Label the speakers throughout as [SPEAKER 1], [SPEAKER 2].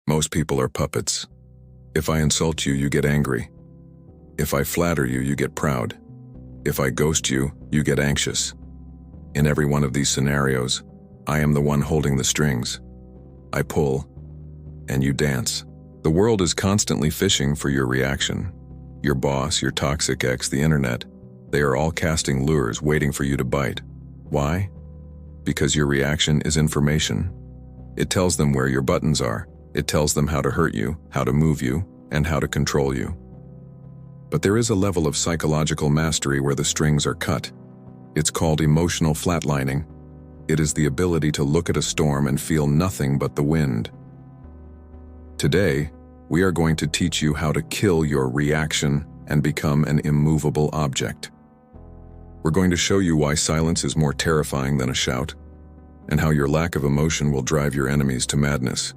[SPEAKER 1] Most people are puppets. If I insult you, you get angry. If I flatter you, you get proud. If I ghost you, you get anxious. In every one of these scenarios, I am the one holding the strings. I pull, and you dance. The world is constantly fishing for your reaction. Your boss, your toxic ex, the internet, they are all casting lures waiting for you to bite. Why? Because your reaction is information. It tells them where your buttons are. It tells them how to hurt you, how to move you, and how to control you. But there is a level of psychological mastery where the strings are cut. It's called emotional flatlining. It is the ability to look at a storm and feel nothing but the wind. Today, we are going to teach you how to kill your reaction and become an immovable object. We're going to show you why silence is more terrifying than a shout, and how your lack of emotion will drive your enemies to madness.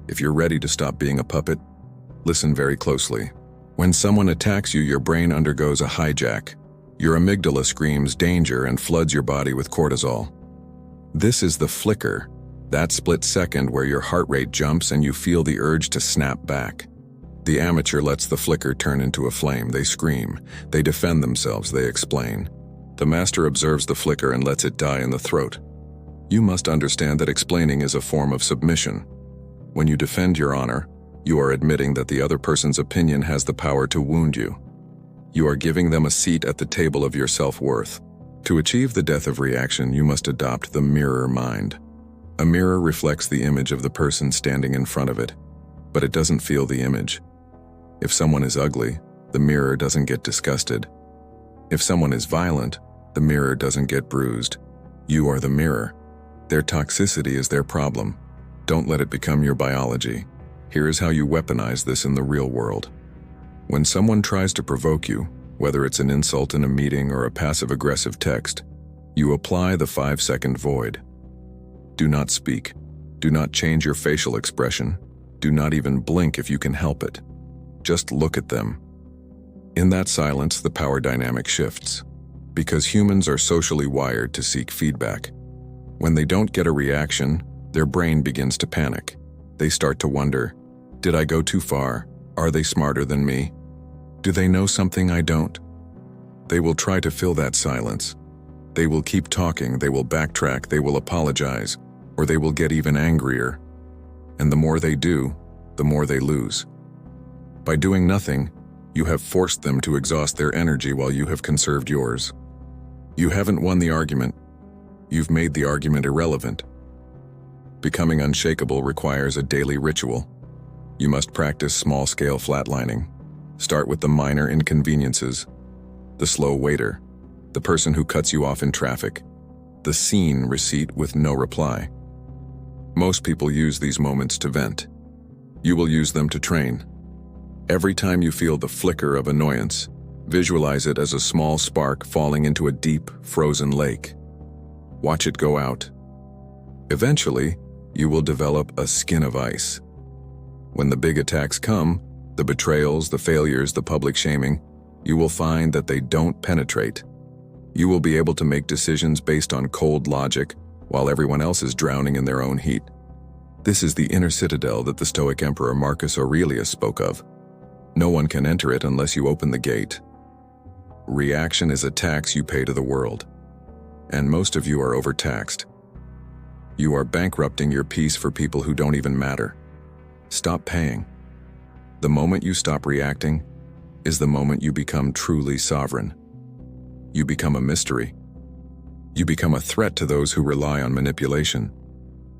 [SPEAKER 1] If you're ready to stop being a puppet, listen very closely. When someone attacks you, your brain undergoes a hijack. Your amygdala screams danger and floods your body with cortisol. This is the flicker, that split second where your heart rate jumps and you feel the urge to snap back. The amateur lets the flicker turn into a flame. They scream, they defend themselves, they explain. The master observes the flicker and lets it die in the throat. You must understand that explaining is a form of submission. When you defend your honor, you are admitting that the other person's opinion has the power to wound you. You are giving them a seat at the table of your self-worth. To achieve the death of reaction, you must adopt the mirror mind. A mirror reflects the image of the person standing in front of it, but it doesn't feel the image. If someone is ugly, the mirror doesn't get disgusted. If someone is violent, the mirror doesn't get bruised. You are the mirror. Their toxicity is their problem. Don't let it become your biology. Here is how you weaponize this in the real world. When someone tries to provoke you, whether it's an insult in a meeting or a passive-aggressive text, you apply the 5-second void. Do not speak. Do not change your facial expression. Do not even blink if you can help it. Just look at them. In that silence, the power dynamic shifts. Because humans are socially wired to seek feedback. When they don't get a reaction, their brain begins to panic. They start to wonder, did I go too far? Are they smarter than me? Do they know something I don't? They will try to fill that silence. They will keep talking, they will backtrack, they will apologize, or they will get even angrier. And the more they do, the more they lose. By doing nothing, you have forced them to exhaust their energy while you have conserved yours. You haven't won the argument. You've made the argument irrelevant. Becoming unshakable requires a daily ritual. You must practice small-scale flatlining. Start with the minor inconveniences. The slow waiter, the person who cuts you off in traffic, the scene receipt with no reply. Most people use these moments to vent. You will use them to train. Every time you feel the flicker of annoyance, visualize it as a small spark falling into a deep, frozen lake. Watch it go out. Eventually, you will develop a skin of ice. When the big attacks come, the betrayals, the failures, the public shaming, you will find that they don't penetrate. You will be able to make decisions based on cold logic while everyone else is drowning in their own heat. This is the inner citadel that the Stoic Emperor Marcus Aurelius spoke of. No one can enter it unless you open the gate. Reaction is a tax you pay to the world. And most of you are overtaxed. You are bankrupting your peace for people who don't even matter. Stop paying. The moment you stop reacting is the moment you become truly sovereign. You become a mystery. You become a threat to those who rely on manipulation.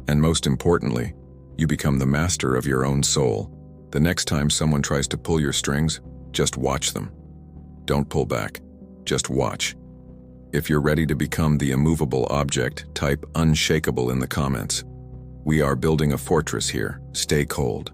[SPEAKER 1] And most importantly, you become the master of your own soul. The next time someone tries to pull your strings, just watch them. Don't pull back. Just watch. If you're ready to become the immovable object, type unshakable in the comments. We are building a fortress here. Stay cold.